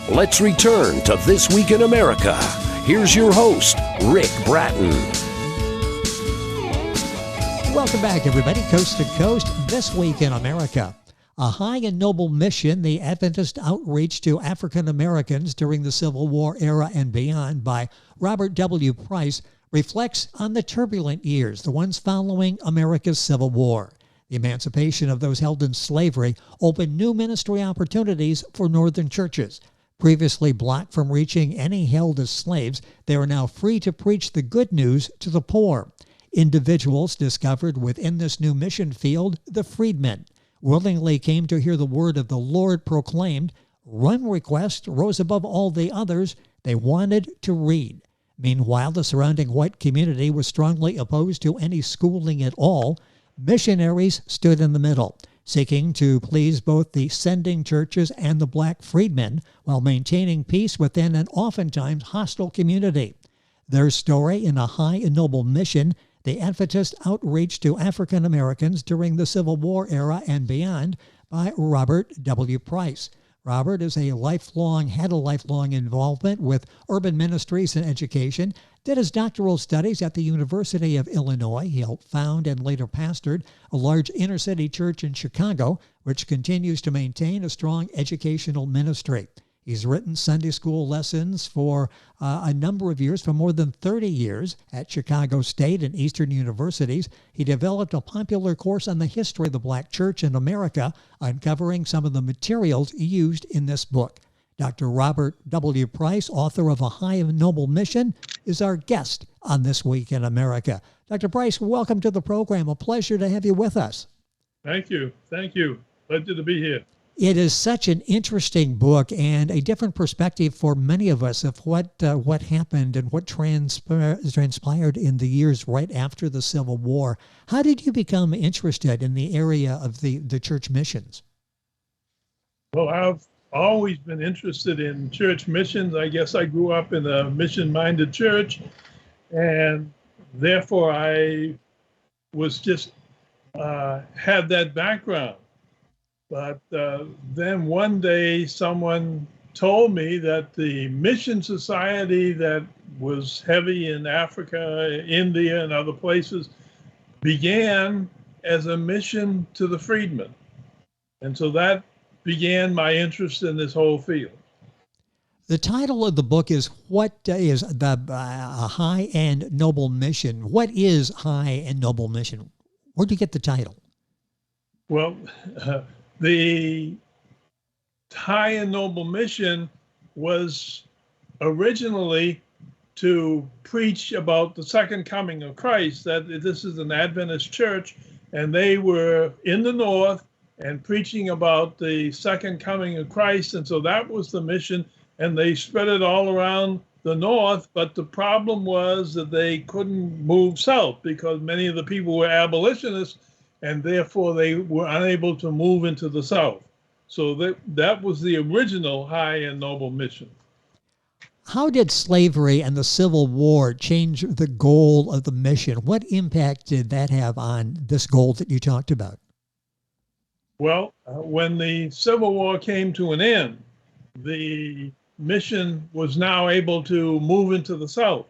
Let's return to This Week in America. Here's your host, Rick Bratton. Welcome back, everybody, coast to coast, This Week in America. A high and noble mission, the Adventist outreach to African Americans during the Civil War era and beyond by Robert W. Price, reflects on the turbulent years, the ones following America's Civil War. The emancipation of those held in slavery opened new ministry opportunities for Northern churches. Previously blocked from reaching any held as slaves, they are now free to preach the good news to the poor. Individuals discovered within this new mission field, the Freedmen, willingly came to hear the word of the Lord proclaimed. One request rose above all the others. They wanted to read. Meanwhile, the surrounding white community was strongly opposed to any schooling at all. Missionaries stood in the middle, seeking to please both the sending churches and the black freedmen while maintaining peace within an oftentimes hostile community. Their story in a high and noble mission, the Adventist outreach to African Americans during the Civil War era and beyond, by Robert W. Price. Robert had a lifelong involvement with urban ministries and education, did his doctoral studies at the University of Illinois. He helped found and later pastored a large inner-city church in Chicago, which continues to maintain a strong educational ministry. He's written Sunday school lessons for a number of years, for more than 30 years at Chicago State and Eastern universities. He developed a popular course on the history of the black church in America, uncovering some of the materials used in this book. Dr. Robert W. Price, author of A High and Noble Mission, is our guest on This Week in America. Dr. Price, welcome to the program. A pleasure to have you with us. Thank you. Pleasure to be here. It is such an interesting book and a different perspective for many of us of what happened and what transpired in the years right after the Civil War. How did you become interested in the area of the church missions? Well, I've always been interested in church missions. I guess I grew up in a mission-minded church, and therefore I was just had that background. But then one day someone told me that the mission society that was heavy in Africa, India, and other places began as a mission to the freedmen. And so that began my interest in this whole field. The title of the book is What is the High and Noble Mission? What is High and Noble Mission? Where'd you get the title? Well, the High and Noble Mission was originally to preach about the second coming of Christ, that this is an Adventist church, and they were in the North and preaching about the second coming of Christ. And so that was the mission, and they spread it all around the North. But the problem was that they couldn't move south because many of the people were abolitionists, and therefore they were unable to move into the South. So that was the original High and Noble Mission. How did slavery and the Civil War change the goal of the mission? What impact did that have on this goal that you talked about? Well, when the Civil War came to an end, the mission was now able to move into the South.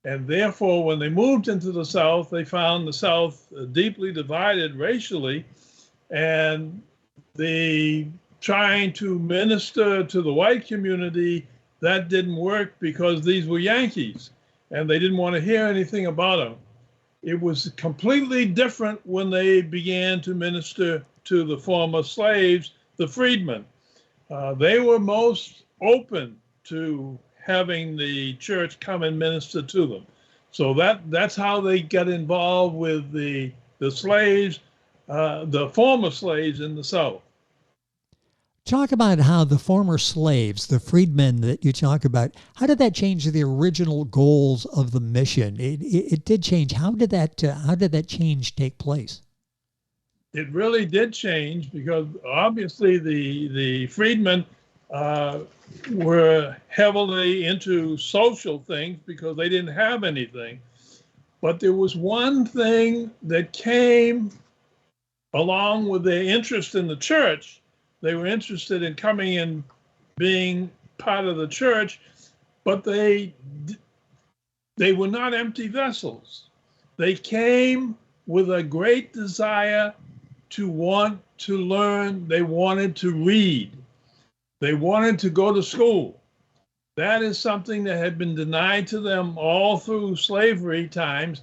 And therefore, when they moved into the South, they found the South deeply divided racially, and the trying to minister to the white community, that didn't work because these were Yankees, and they didn't want to hear anything about them. It was completely different when they began to minister to the former slaves, the freedmen. They were most open to having the church come and minister to them. So that's how they got involved with the slaves, the former slaves in the South. Talk about how the former slaves, the freedmen that you talk about, how did that change the original goals of the mission? It did change. How did that change take place? It really did change because obviously the freedmen were heavily into social things because they didn't have anything. But there was one thing that came along with their interest in the church. They were interested in coming and being part of the church, but they were not empty vessels. They came with a great desire to want to learn. They wanted to read. They wanted to go to school. That is something that had been denied to them all through slavery times.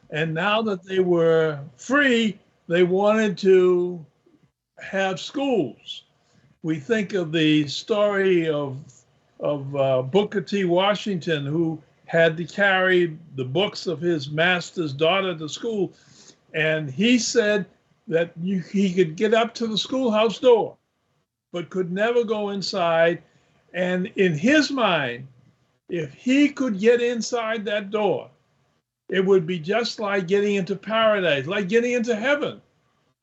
And now that they were free, they wanted to have schools. We think of the story of Booker T. Washington, who had to carry the books of his master's daughter to school. And he said that he could get up to the schoolhouse door, but could never go inside. And in his mind, if he could get inside that door, it would be just like getting into paradise, like getting into heaven,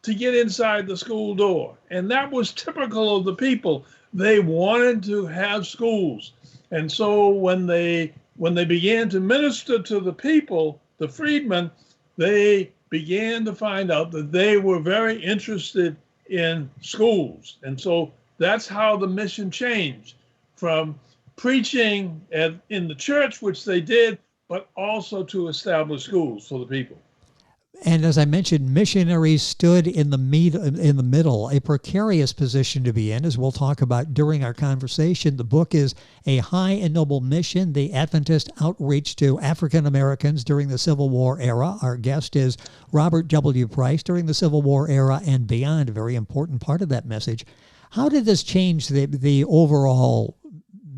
to get inside the school door. And that was typical of the people. They wanted to have schools. And so when they began to minister to the people, the freedmen, they began to find out that they were very interested in schools. And so that's how the mission changed, from preaching in the church, which they did, but also to establish schools for the people. And as I mentioned, missionaries stood in the middle, a precarious position to be in, as we'll talk about during our conversation. The book is A High and Noble Mission, the Adventist Outreach to African Americans During the Civil War Era. Our guest is Robert W. Price, during the Civil War era and beyond, a very important part of that message. How did this change the overall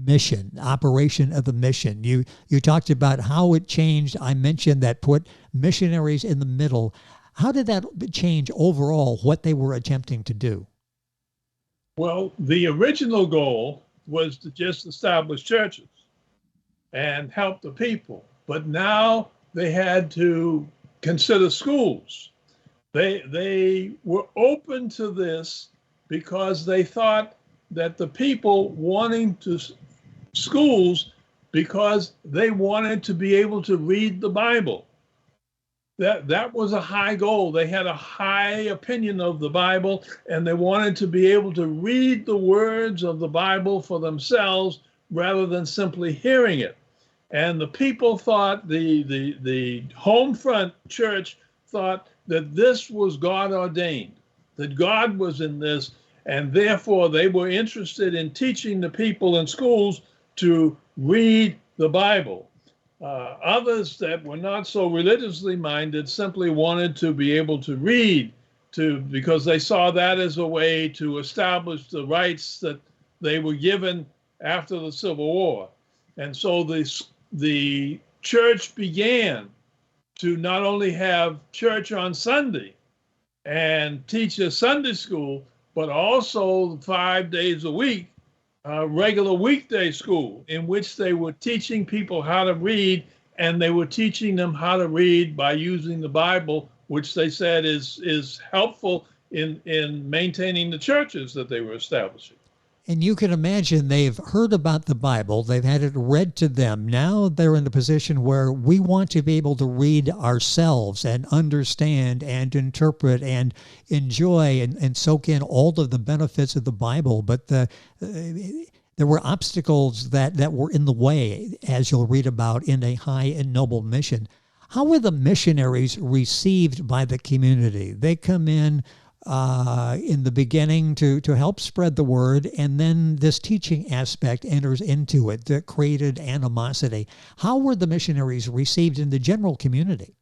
mission, operation of the mission? You talked about how it changed. I mentioned that put missionaries in the middle. How did that change overall what they were attempting to do? Well, the original goal was to just establish churches and help the people. But now they had to consider schools. They were open to this because they thought that the people wanting to schools because they wanted to be able to read the Bible. That was a high goal. They had a high opinion of the Bible, and they wanted to be able to read the words of the Bible for themselves rather than simply hearing it. And the people thought, the home front church thought that this was God ordained, that God was in this, and therefore they were interested in teaching the people in schools to read the Bible. Others that were not so religiously minded simply wanted to be able to read, because they saw that as a way to establish the rights that they were given after the Civil War. And so the church began to not only have church on Sunday and teach a Sunday school, but also 5 days a week, regular weekday school, in which they were teaching people how to read, and they were teaching them how to read by using the Bible, which they said is helpful in maintaining the churches that they were establishing. And you can imagine they've heard about the Bible, they've had it read to them. Now they're in a position where we want to be able to read ourselves and understand and interpret and enjoy and soak in all of the benefits of the Bible. But there were obstacles that were in the way, as you'll read about in A High and Noble Mission. How were the missionaries received by the community? They come in the beginning to help spread the word, and then this teaching aspect enters into it that created animosity. How were the missionaries received in the general community?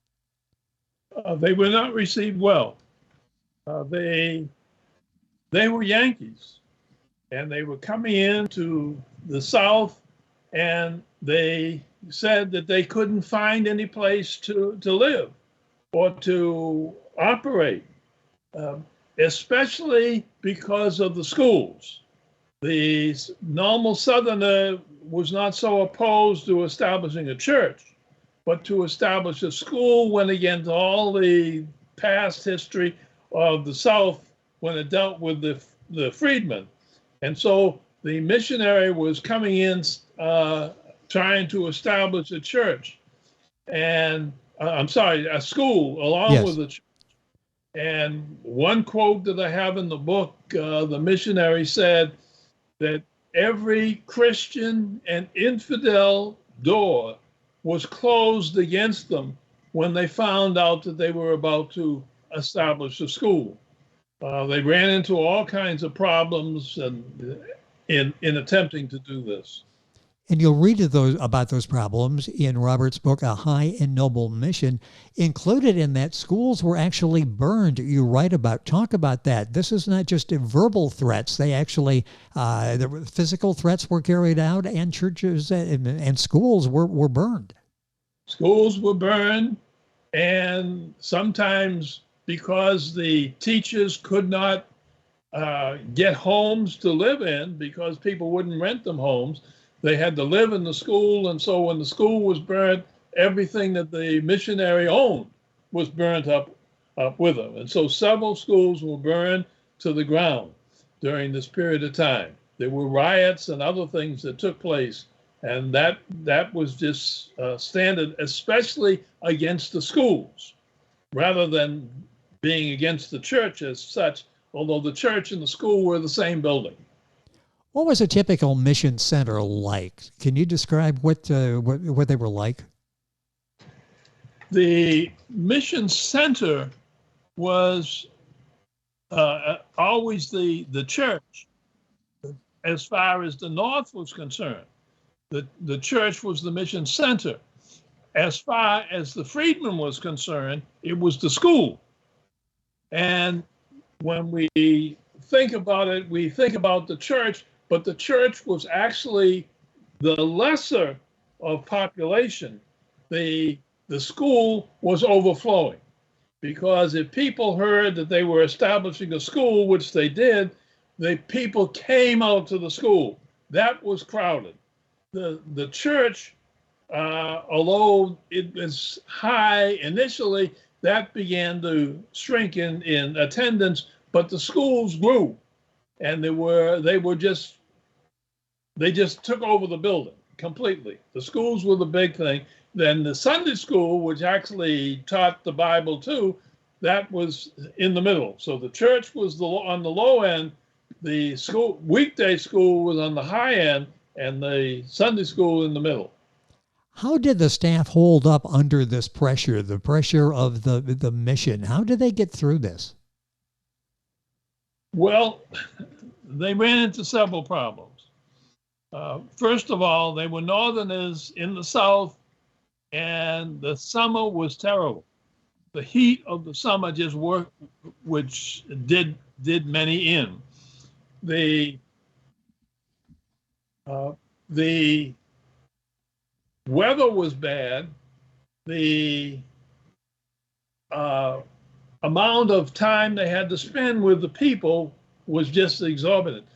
They were not received well. They were Yankees, and they were coming into the South, and they said that they couldn't find any place to live or to operate. Especially because of the schools. The normal Southerner was not so opposed to establishing a church, but to establish a school went against all the past history of the South when it dealt with the freedmen. And so the missionary was coming in trying to establish a church, and a school along with the church. And one quote that I have in the book, the missionary said that every Christian and infidel door was closed against them when they found out that they were about to establish a school. They ran into all kinds of problems in attempting to do this. And you'll read about those problems in Robert's book, A High and Noble Mission. Included in that, schools were actually burned. You write talk about that. This is not just verbal threats. They actually, the physical threats were carried out, and churches and schools were burned. Schools were burned, and sometimes because the teachers could not get homes to live in because people wouldn't rent them homes, they had to live in the school, and so when the school was burnt, everything that the missionary owned was burnt up with them. And so several schools were burned to the ground during this period of time. There were riots and other things that took place, and that was just standard, especially against the schools, rather than being against the church as such, although the church and the school were the same building. What was a typical mission center like? Can you describe what they were like? The mission center was always the church, as far as the North was concerned. The church was the mission center. As far as the Freedmen was concerned, it was the school. And when we think about it, we think about the church, but the church was actually the lesser of population. The school was overflowing, because if people heard that they were establishing a school, which they did, the people came out to the school. That was crowded. The church, although it was high initially, that began to shrink in attendance, but the schools grew, and they just took over the building completely. The schools were the big thing. Then the Sunday school, which actually taught the Bible too, that was in the middle. So the church was on the low end, the weekday school was on the high end, and the Sunday school in the middle. How did the staff hold up under this pressure, the pressure of the mission? How did they get through this? Well, they ran into several problems. First of all, they were Northerners in the South, and the summer was terrible. The heat of the summer just worked, which did many in. The weather was bad. The amount of time they had to spend with the people was just exorbitant.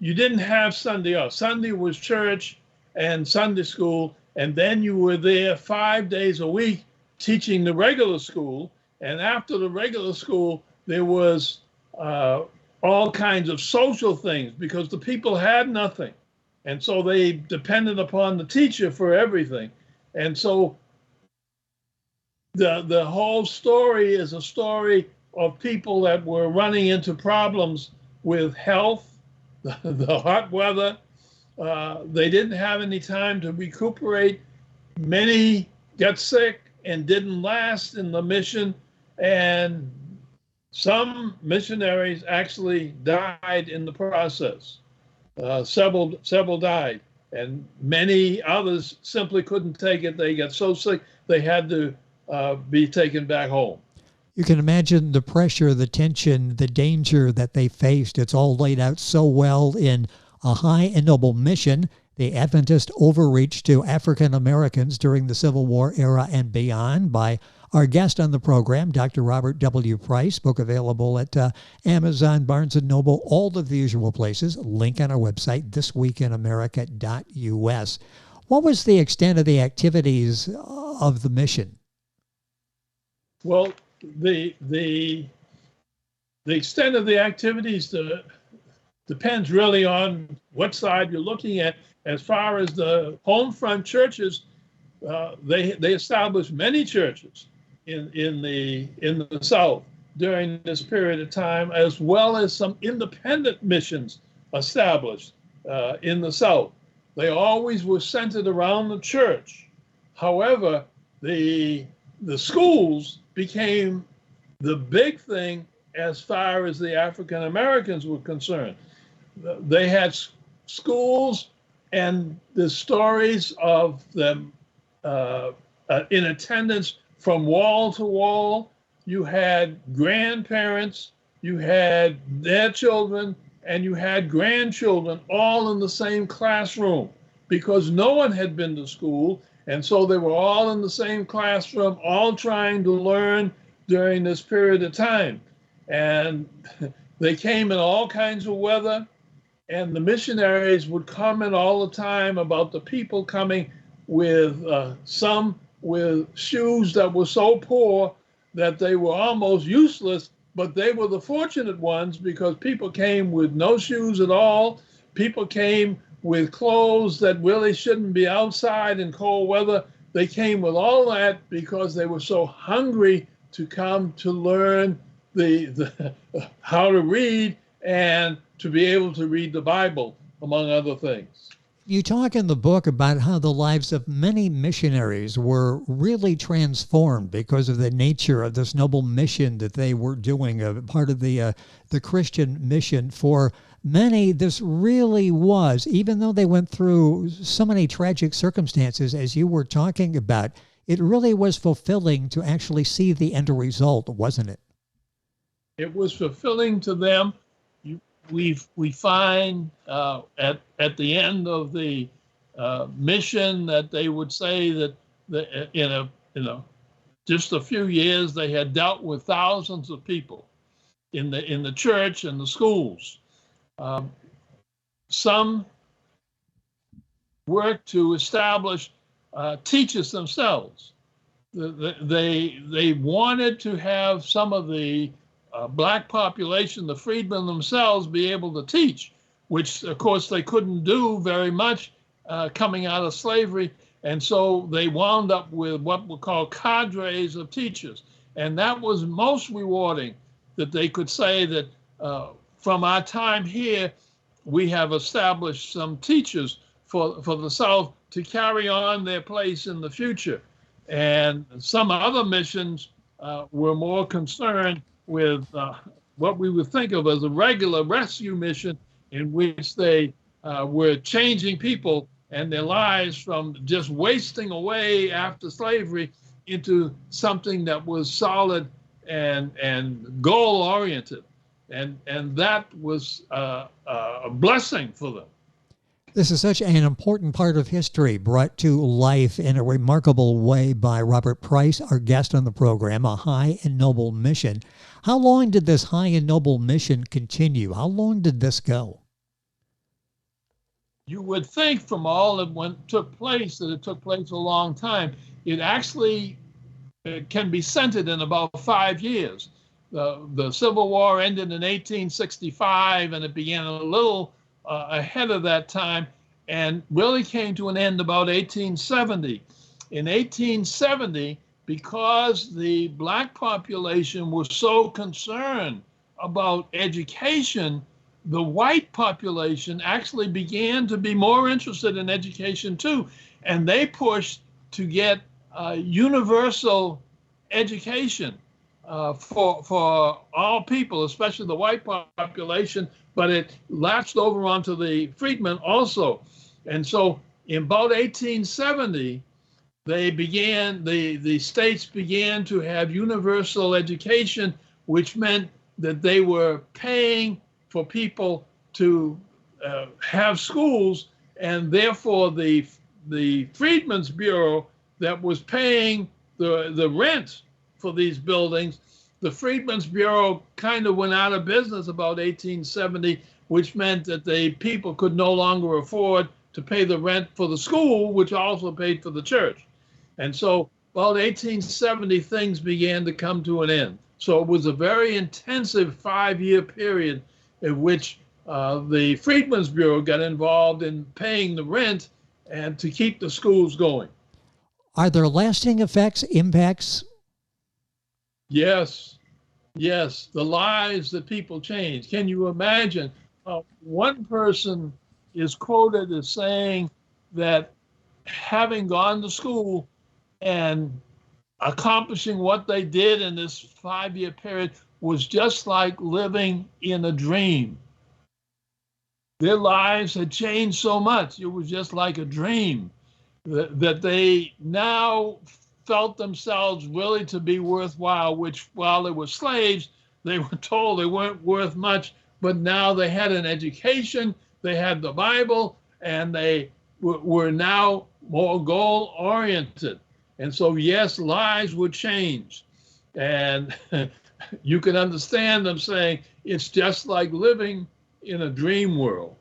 You didn't have Sunday off. Sunday was church and Sunday school, and then you were there 5 days a week teaching the regular school. And after the regular school, there was all kinds of social things, because the people had nothing. And so they depended upon the teacher for everything. And so the whole story is a story of people that were running into problems with health, the hot weather. They didn't have any time to recuperate. Many got sick and didn't last in the mission. And some missionaries actually died in the process. Several died, and many others simply couldn't take it. They got so sick they had to be taken back home. You can imagine the pressure, the tension, the danger that they faced. It's all laid out so well in A High and Noble Mission, the Adventist Overreach to African Americans during the Civil War era and beyond, by our guest on the program, Dr. Robert W. Price. Book available at Amazon, Barnes & Noble, all of the usual places. Link on our website, thisweekinamerica.us. What was the extent of the activities of the mission? Well, the extent of the activities depends really on what side you're looking at. As far as the home front churches, they established many churches in the South during this period of time, as well as some independent missions established in the South. They always were centered around the church. However, the schools became the big thing as far as the African Americans were concerned. They had schools, and the stories of them in attendance from wall to wall. You had grandparents, you had their children, and you had grandchildren all in the same classroom because no one had been to school. And so they were all in the same classroom, all trying to learn during this period of time. And they came in all kinds of weather, and the missionaries would comment all the time about the people coming with some with shoes that were so poor that they were almost useless, but they were the fortunate ones because people came with no shoes at all. People came with clothes that really shouldn't be outside in cold weather. They came with all that because they were so hungry to come to learn the how to read and to be able to read the Bible, among other things. You talk in the book about how the lives of many missionaries were really transformed because of the nature of this noble mission that they were doing, part of the Christian mission. For many, this really was, even though they went through so many tragic circumstances, as you were talking about, it really was fulfilling to actually see the end result, wasn't it? It was fulfilling to them. We find at the end of the mission that they would say that in just a few years they had dealt with thousands of people in the church and the schools. Some worked to establish teachers themselves. They wanted to have some of the black population, the freedmen themselves, be able to teach, which of course they couldn't do very much coming out of slavery. And so they wound up with what were called cadres of teachers. And that was most rewarding, that they could say that from our time here, we have established some teachers for the South to carry on their place in the future. And some other missions were more concerned with what we would think of as a regular rescue mission, in which they were changing people and their lives from just wasting away after slavery into something that was solid and goal-oriented. And that was a blessing for them. This is such an important part of history brought to life in a remarkable way by Robert Price, our guest on the program, A High and Noble Mission. How long did this high and noble mission continue? How long did this go? You would think from all that took place that it took place a long time. It actually can be centered in about 5 years. The Civil War ended in 1865, and it began a little ahead of that time and really came to an end about 1870. In 1870, because the black population was so concerned about education, the white population actually began to be more interested in education too. And they pushed to get universal education for all people, especially the white population, but it latched over onto the freedmen also. And so in about 1870, the states began to have universal education, which meant that they were paying for people to have schools, and therefore the Freedmen's Bureau that was paying the rent for these buildings, the Freedmen's Bureau kind of went out of business about 1870, which meant that the people could no longer afford to pay the rent for the school, which also paid for the church. And so about 1870, things began to come to an end. So it was a very intensive 5-year period in which the Freedmen's Bureau got involved in paying the rent and to keep the schools going. Are there lasting effects, impacts? Yes, the lives that people change. Can you imagine one person is quoted as saying that having gone to school and accomplishing what they did in this 5-year period was just like living in a dream. Their lives had changed so much. It was just like a dream that they now felt themselves really to be worthwhile, which while they were slaves, they were told they weren't worth much, but now they had an education, they had the Bible, and they were now more goal-oriented. And so, yes, lives would change. And you can understand them saying, it's just like living in a dream world.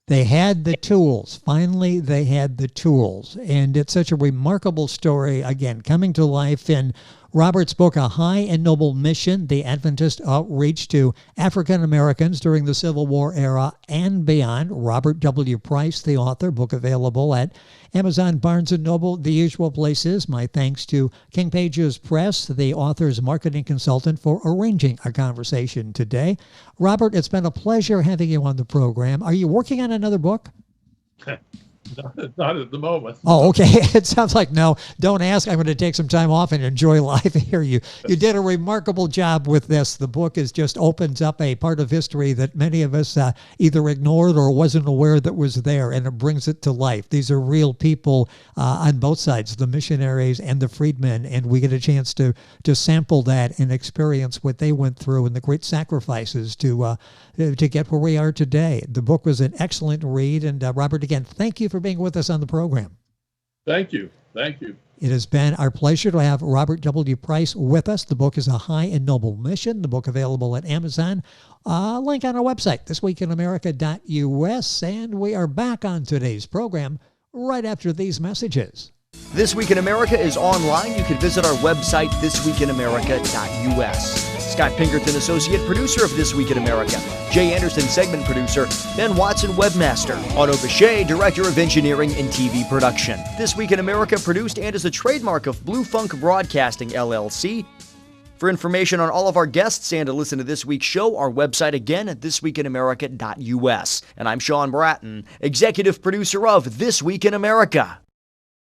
They had the tools. Finally, they had the tools. And it's such a remarkable story, again, coming to life in Robert's book, A High and Noble Mission, the Adventist Outreach to African Americans during the Civil War era and beyond. Robert W. Price, the author, book available at Amazon, Barnes & Noble, the usual places. My thanks to King Pages Press, the author's marketing consultant, for arranging our conversation today. Robert, it's been a pleasure having you on the program. Are you working on another book? Not at the moment. Oh, okay. It sounds like no. Don't ask. I'm going to take some time off and enjoy life here. You did a remarkable job with this. The book just opens up a part of history that many of us either ignored or wasn't aware that was there, and it brings it to life. These are real people on both sides, the missionaries and the freedmen, and we get a chance to sample that and experience what they went through and the great sacrifices to get where we are today. The book was an excellent read, and Robert, again, thank you for being with us on the program. Thank you. Thank you. It has been our pleasure to have Robert W. Price with us. The book is A High and Noble Mission. The book available at Amazon. Link on our website, thisweekinamerica.us. And we are back on today's program right after these messages. This Week in America is online. You can visit our website, thisweekinamerica.us. Scott Pinkerton, Associate Producer of This Week in America. Jay Anderson, Segment Producer. Ben Watson, Webmaster. Otto Bechet, Director of Engineering and TV Production. This Week in America produced and is a trademark of Blue Funk Broadcasting, LLC. For information on all of our guests and to listen to this week's show, our website again at thisweekinamerica.us. And I'm Sean Bratton, Executive Producer of This Week in America.